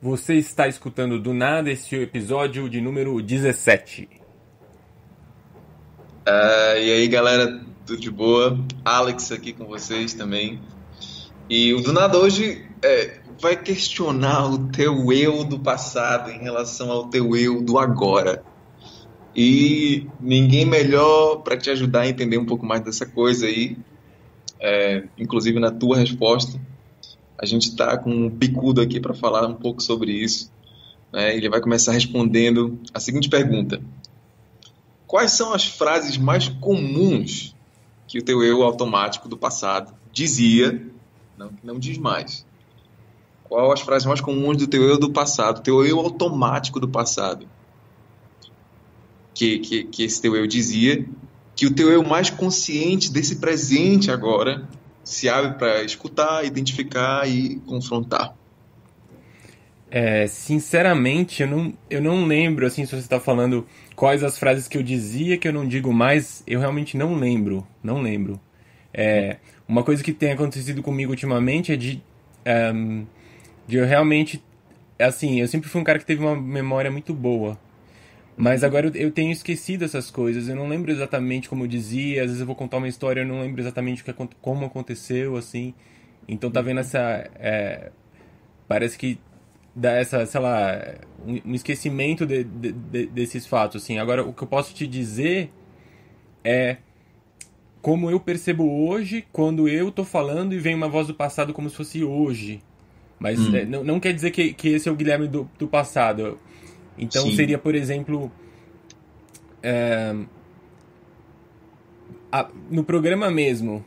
Você está escutando do nada este episódio de número 17. E aí, galera, tudo de boa? Alex aqui com vocês também. E o do nada hoje vai questionar o teu eu do passado em relação ao teu eu do agora. E ninguém melhor para te ajudar a entender um pouco mais dessa coisa aí, inclusive na tua resposta. A gente está com um picudo aqui para falar um pouco sobre isso, né? Ele vai começar respondendo a seguinte pergunta: quais são as frases mais comuns que o teu eu automático do passado dizia, não diz mais? Qual as frases mais comuns do teu eu do passado, teu eu automático do passado, que esse teu eu dizia, que o teu eu mais consciente desse presente agora se abre para escutar, identificar e confrontar? Sinceramente, eu não lembro, assim, se você está falando quais as frases que eu dizia que eu não digo mais, eu realmente não lembro. Não lembro. Uma coisa que tem acontecido comigo ultimamente é de eu realmente. Assim, eu sempre fui um cara que teve uma memória muito boa. Mas agora eu tenho esquecido essas coisas. Eu não lembro exatamente como eu dizia. Às vezes eu vou contar uma história e eu não lembro exatamente como aconteceu, assim. Então tá vendo essa. Parece que dá essa, sei lá, um esquecimento desses fatos, assim. Agora, o que eu posso te dizer é como eu percebo hoje quando eu tô falando e vem uma voz do passado como se fosse hoje. Mas Hum, não quer dizer que esse é o Guilherme do passado. Então sim. seria, por exemplo, no programa mesmo.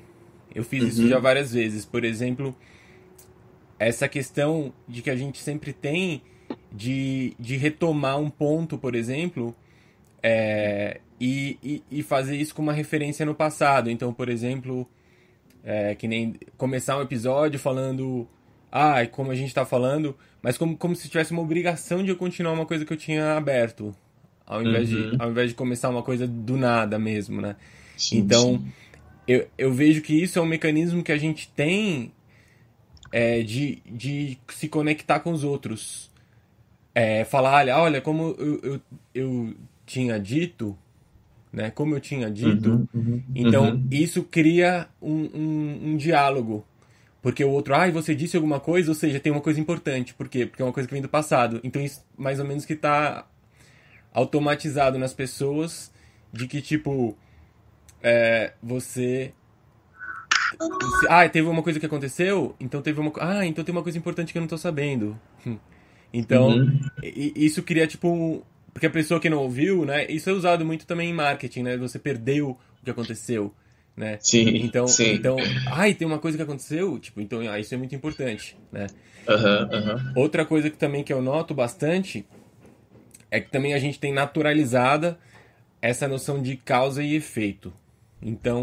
Eu fiz isso já Uhum, várias vezes. Por exemplo, essa questão de que a gente sempre tem de retomar um ponto, por exemplo, e fazer isso com uma referência no passado. Então, por exemplo, que nem começar um episódio falando, como a gente tá falando, mas como se tivesse uma obrigação de eu continuar uma coisa que eu tinha aberto, ao uhum, invés de começar uma coisa do nada mesmo, né? sim, Então, sim. eu vejo que isso é um mecanismo que a gente tem de se conectar com os outros. Falar, olha, como eu tinha dito, né? Como eu tinha dito, Uhum, uhum, então uhum. isso cria um diálogo. Porque o outro, você disse alguma coisa, ou seja, tem uma coisa importante. Por quê? Porque é uma coisa que vem do passado. Então isso mais ou menos que tá automatizado nas pessoas de que, tipo, você. Teve uma coisa que aconteceu, então teve uma. Então tem uma coisa importante que eu não tô sabendo. Então, Uhum. isso cria, tipo, porque a pessoa que não ouviu, né? Isso é usado muito também em marketing, né? Você perdeu o que aconteceu, né? Sim, sim. Então, tem uma coisa que aconteceu, tipo, então, isso é muito importante, né? Aham, aham. Outra coisa que eu noto bastante é que também a gente tem naturalizada essa noção de causa e efeito. Então,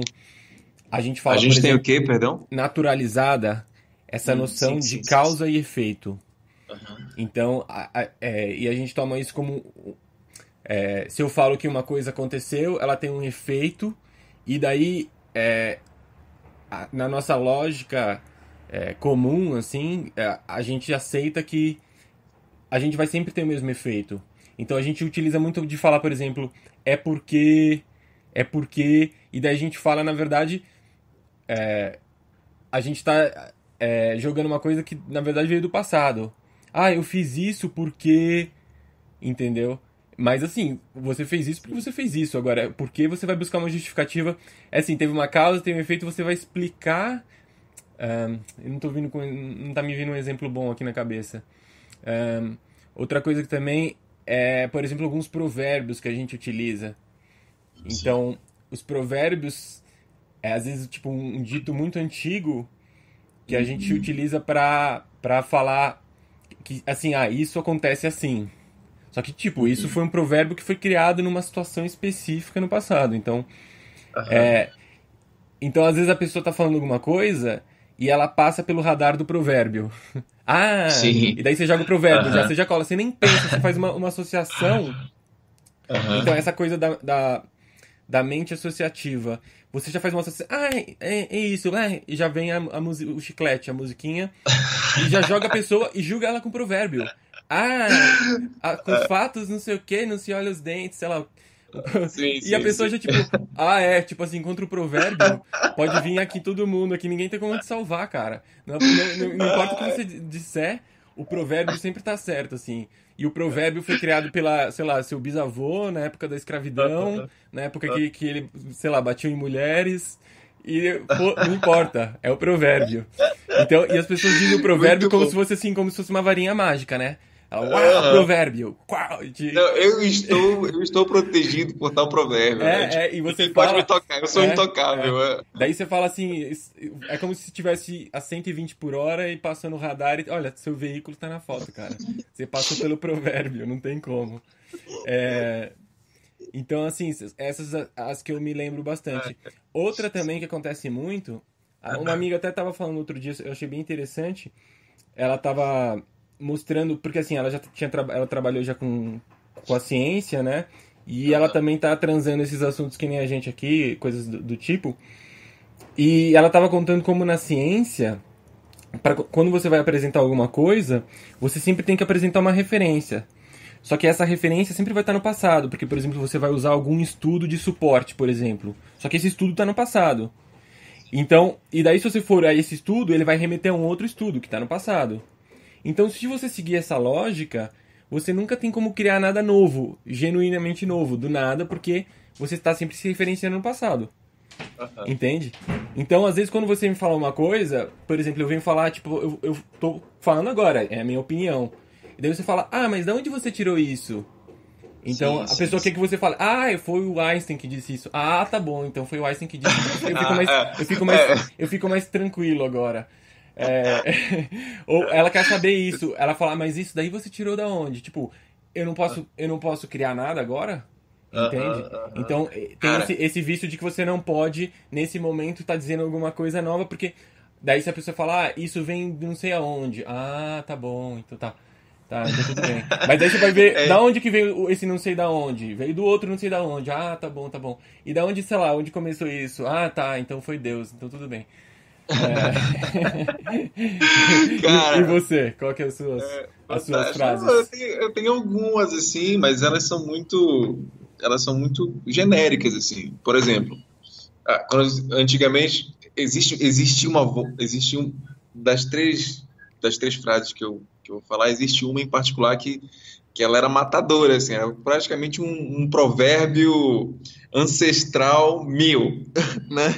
a gente A fala, por gente tem o exemplo, quê, perdão? naturalizada essa Sim, noção de sim, sim, sim. causa e efeito. Aham. Então, e a gente toma isso como se eu falo que uma coisa aconteceu, ela tem um efeito, e daí, na nossa lógica comum, assim, a gente aceita que a gente vai sempre ter o mesmo efeito. Então a gente utiliza muito de falar, por exemplo, é porque, e daí a gente fala, na verdade, a gente tá jogando uma coisa que na verdade veio do passado. Eu fiz isso porque. Entendeu? Mas assim, você fez isso porque você fez isso. Agora, por que você vai buscar uma justificativa? É assim, teve uma causa, teve um efeito, você vai explicar. Eu não tô vindo com. Não tá me vindo um exemplo bom aqui na cabeça. Ahn, Outra coisa que também por exemplo, alguns provérbios que a gente utiliza. Sim. Então, os provérbios às vezes tipo um dito muito antigo que a gente Uhum. utiliza pra falar que assim, isso acontece assim. Só que, tipo, isso Uhum. foi um provérbio que foi criado numa situação específica no passado. Aham. Então às vezes a pessoa tá falando alguma coisa e ela passa pelo radar do provérbio. E Sim. daí você joga o provérbio, já Aham. você já cola, você nem pensa, você faz uma associação. Então Aham. essa coisa da mente associativa. Você já faz uma associação. É isso, e já vem o chiclete, a musiquinha, e já joga a pessoa e julga ela com provérbio. Com fatos, não sei o que, não se olha os dentes, sei lá. Sim, E a sim, pessoa sim. já, tipo, tipo assim, contra o provérbio, pode vir aqui todo mundo, aqui ninguém tem como te salvar, cara. Não importa o que você disser, o provérbio sempre tá certo, assim. E o provérbio foi criado pela, sei lá, seu bisavô, na época da escravidão, na época que ele, sei lá, batia em mulheres. E, pô, não importa, é o provérbio. Então, e as pessoas dizem o provérbio Muito como se bom. fosse assim, como se fosse uma varinha mágica, né? Uau, Aham. provérbio! Uau, Não, eu estou protegido por tal provérbio, né? Tipo, E você ninguém pode me fala. tocar, eu sou É. intocável. É. Daí você fala assim, é como se tivesse a 120 por hora e passando o radar e. Olha, seu veículo tá na foto, cara. Você passou pelo provérbio, não tem como. É, então, assim, essas as que eu me lembro bastante. Outra também que acontece muito, uma amiga até tava falando outro dia, eu achei bem interessante. Ela tava mostrando, porque assim, ela já ela trabalhou já com a ciência, né? E ela também tá transando esses assuntos que nem a gente aqui, coisas do tipo. E ela tava contando como na ciência, quando você vai apresentar alguma coisa, você sempre tem que apresentar uma referência. Só que essa referência sempre vai estar no passado, porque, por exemplo, você vai usar algum estudo de suporte, por exemplo. Só que esse estudo está no passado. Então, e daí se você for a esse estudo, ele vai remeter a um outro estudo que está no passado. Então, se você seguir essa lógica, você nunca tem como criar nada novo, genuinamente novo, do nada, porque você está sempre se referenciando no passado. Entende? Então, às vezes, quando você me fala uma coisa, por exemplo, eu venho falar, tipo, eu tô falando agora, é a minha opinião. E daí você fala, mas de onde você tirou isso? Então, Sim, a sim, pessoa quer sim. que você fale, foi o Einstein que disse isso. Ah, tá bom, então foi o Einstein que disse. Eu fico mais tranquilo agora. É, ou ela quer saber isso. Ela fala, mas isso daí você tirou da onde? Tipo, eu não posso criar nada agora? Entende? Aham, aham. Então, tem Cara, esse vício de que você não pode, nesse momento, estar dizendo alguma coisa nova, porque daí se a pessoa falar, isso vem de não sei aonde. Ah, tá bom, então tá. Tá, então tudo bem. Mas daí você vai ver da é, onde que veio esse não sei da onde. Veio do outro não sei da onde. Ah, tá bom, tá bom. E da onde, sei lá, onde começou isso? Ah, tá, então foi Deus, então tudo bem. É... e cara, você? Qual que é as suas fantástico. Não, eu frases? tenho, eu tenho algumas assim, mas elas são muito genéricas assim. Por exemplo, antigamente existe das três frases que eu vou falar, existe uma em particular que ela era matadora, assim, era praticamente um provérbio ancestral meu, né?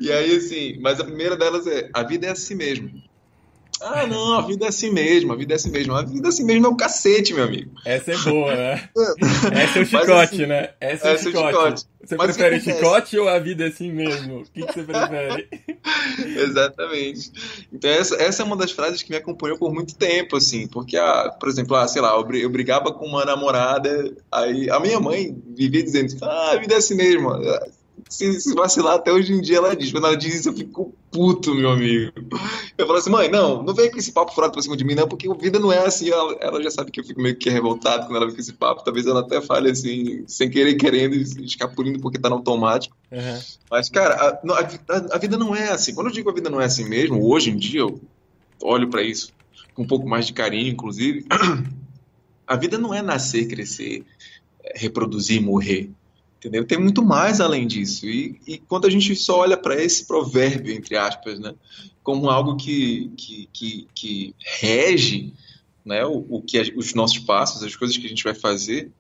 E aí, assim, mas a primeira delas é: a vida é assim mesmo. Ah, não, a vida é assim mesmo, a vida é assim mesmo. A vida é assim mesmo é o cacete, meu amigo. Essa é boa, né? Essa é o Mas chicote, assim, né? Essa é o essa é o chicote. chicote. Você Mas o que prefere acontece? chicote ou a vida é assim mesmo? O que você prefere? Exatamente. Então, essa é uma das frases que me acompanhou por muito tempo, assim, porque, por exemplo, sei lá, eu brigava com uma namorada, aí a minha mãe vivia dizendo, a vida é assim mesmo. Se vacilar, até hoje em dia ela diz. Quando ela diz isso, eu fico puto, meu amigo. Eu falo assim, mãe, não vem com esse papo furado pra cima de mim, não, porque a vida não é assim. Ela já sabe que eu fico meio que revoltado quando ela vem com esse papo. Talvez ela até fale assim, sem querer, querendo, escapulindo porque tá no automático. Aham. Mas, cara, a vida não é assim. Quando eu digo a vida não é assim mesmo, hoje em dia eu olho pra isso com um pouco mais de carinho, inclusive. A vida não é nascer, crescer, reproduzir, morrer. Entendeu? Tem muito mais além disso. E quando a gente só olha para esse provérbio, entre aspas, né, como algo que rege, né, os nossos passos, as coisas que a gente vai fazer,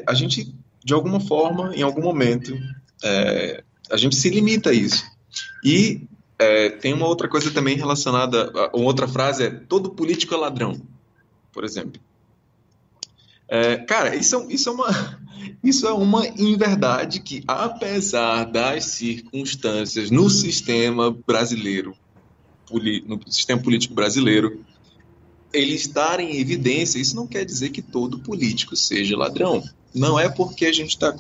a gente, de alguma forma, em algum momento, a gente se limita a isso. E tem uma outra coisa também relacionada, uma outra frase é: todo político é ladrão, por exemplo. Cara, isso é uma inverdade que, apesar das circunstâncias no sistema brasileiro, no sistema político brasileiro, ele estar em evidência, isso não quer dizer que todo político seja ladrão. Não é porque a gente está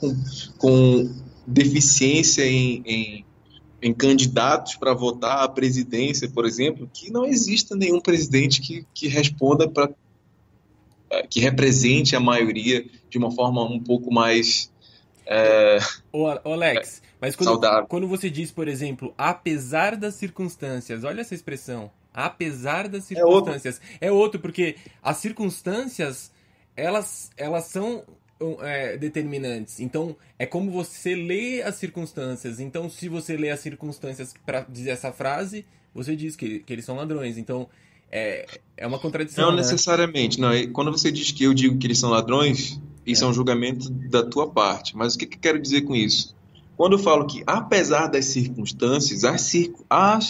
com deficiência em candidatos para votar à presidência, por exemplo, que não exista nenhum presidente que responda para que represente a maioria de uma forma um pouco mais Ô, Alex, mas saudável. quando você diz, por exemplo, apesar das circunstâncias, olha essa expressão, apesar das É outro. circunstâncias. É outro, porque as circunstâncias, elas são determinantes. Então, é como você lê as circunstâncias. Então, se você lê as circunstâncias para dizer essa frase, você diz que eles são ladrões. Então, é uma Não contradição, né? necessariamente, não. Quando você diz que eu digo que eles são ladrões, isso é É. um julgamento da tua parte. Mas o que eu quero dizer com isso? Quando eu falo que, apesar das circunstâncias, as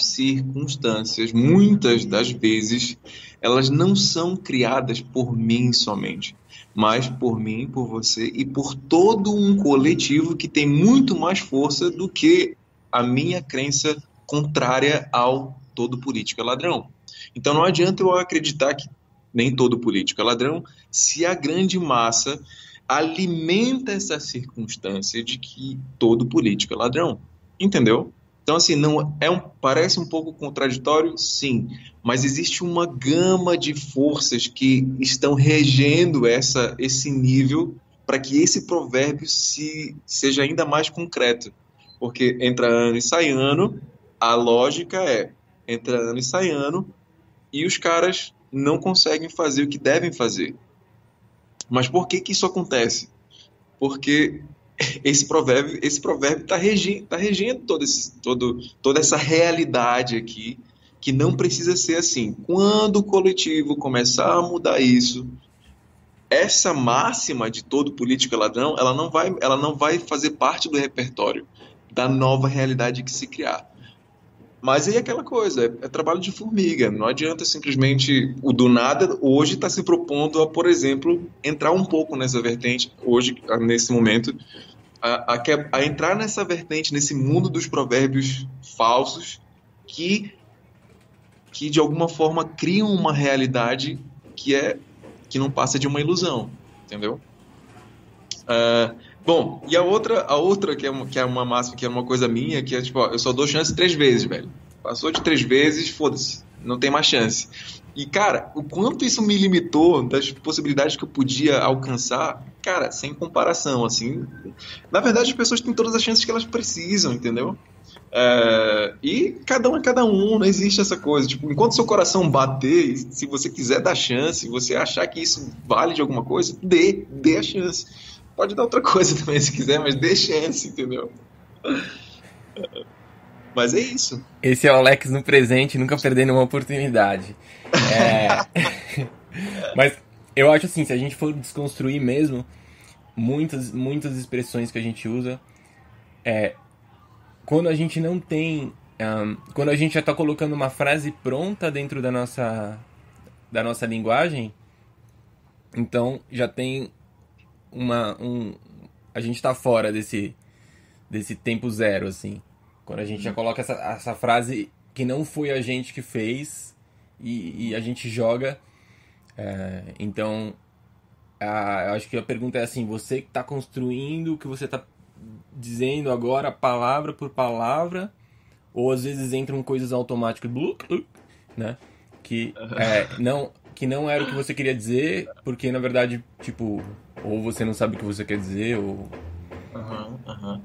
circunstâncias, muitas das vezes, elas não são criadas por mim somente, mas por mim, por você e por todo um coletivo que tem muito mais força do que a minha crença contrária ao todo político é ladrão. Então não adianta eu acreditar que nem todo político é ladrão se a grande massa alimenta essa circunstância de que todo político é ladrão. Entendeu? Então, assim, não parece um pouco contraditório, sim, mas existe uma gama de forças que estão regendo esse nível para que esse provérbio seja ainda mais concreto. Porque entra ano e sai ano, a lógica entra ano e sai ano, e os caras não conseguem fazer o que devem fazer. Mas por que que isso acontece? Porque esse provérbio está regendo toda essa realidade aqui, que não precisa ser assim. Quando o coletivo começar a mudar isso, essa máxima de todo político é ladrão, ela não vai fazer parte do repertório da nova realidade que se criar. Mas aí é aquela coisa, é trabalho de formiga. Não adianta simplesmente o do nada hoje está se propondo a, por exemplo, entrar um pouco nessa vertente, hoje, nesse momento, a entrar nessa vertente, nesse mundo dos provérbios falsos que de alguma forma criam uma realidade que não passa de uma ilusão, entendeu? Bom, e a outra que é uma máxima, que é uma coisa minha, que é tipo, ó, eu só dou chance 3 vezes, velho. Passou de 3 vezes, foda-se, não tem mais chance. E, cara, o quanto isso me limitou das possibilidades que eu podia alcançar, cara, sem comparação, assim. Na verdade, as pessoas têm todas as chances que elas precisam, entendeu? E cada um é cada um, não existe essa coisa. Tipo, enquanto seu coração bater, se você quiser dar chance, se você achar que isso vale de alguma coisa, dê a chance. Pode dar outra coisa também se quiser, mas dê chance, entendeu? Mas é isso. Esse é o Alex no presente, nunca perdendo uma oportunidade. É... Mas eu acho assim, se a gente for desconstruir mesmo, muitas expressões que a gente usa, quando a gente não tem. Quando a gente já está colocando uma frase pronta dentro da nossa linguagem, então já tem a gente está fora desse tempo zero, assim. Quando a gente já coloca essa frase que não foi a gente que fez e a gente joga. Então, eu acho que a pergunta é assim: você que está construindo o que você está dizendo agora, palavra por palavra, ou às vezes entram coisas automáticas, né? Que não era o que você queria dizer, porque na verdade, tipo, ou você não sabe o que você quer dizer, ou. Aham, aham.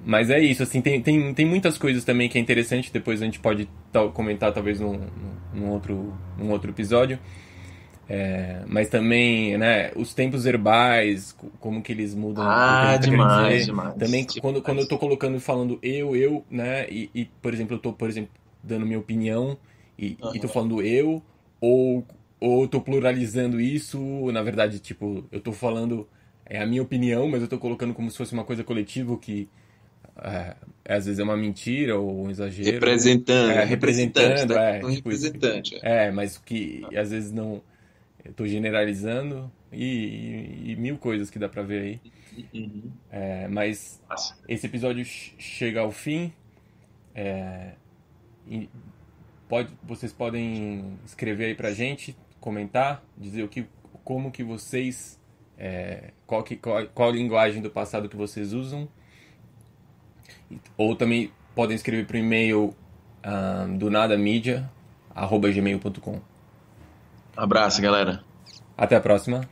Mas é isso, assim, tem muitas coisas também que é interessante, depois a gente pode comentar talvez num outro episódio. Mas também, né, os tempos verbais, como que eles mudam o que a gente tá querendo Demais, dizer. demais, Também quando eu demais. tô colocando e falando eu, né, por exemplo, eu tô, por exemplo, dando minha opinião e tô Aham. falando eu, ou, ou eu tô pluralizando isso, na verdade, tipo, eu tô falando a minha opinião, mas eu tô colocando como se fosse uma coisa coletiva que às vezes é uma mentira ou um exagero, Representando, representante, representando, tá? Um tipo isso. representante. Mas que às vezes não. Eu tô generalizando e mil coisas que dá pra ver aí. Uhum. Mas Massa. esse episódio chega ao fim. E vocês podem escrever aí pra gente, comentar, dizer como que vocês. Qual a linguagem do passado que vocês usam. Ou também podem escrever pro e-mail do nadamídia@gmail.com. Abraço, galera. Até a próxima.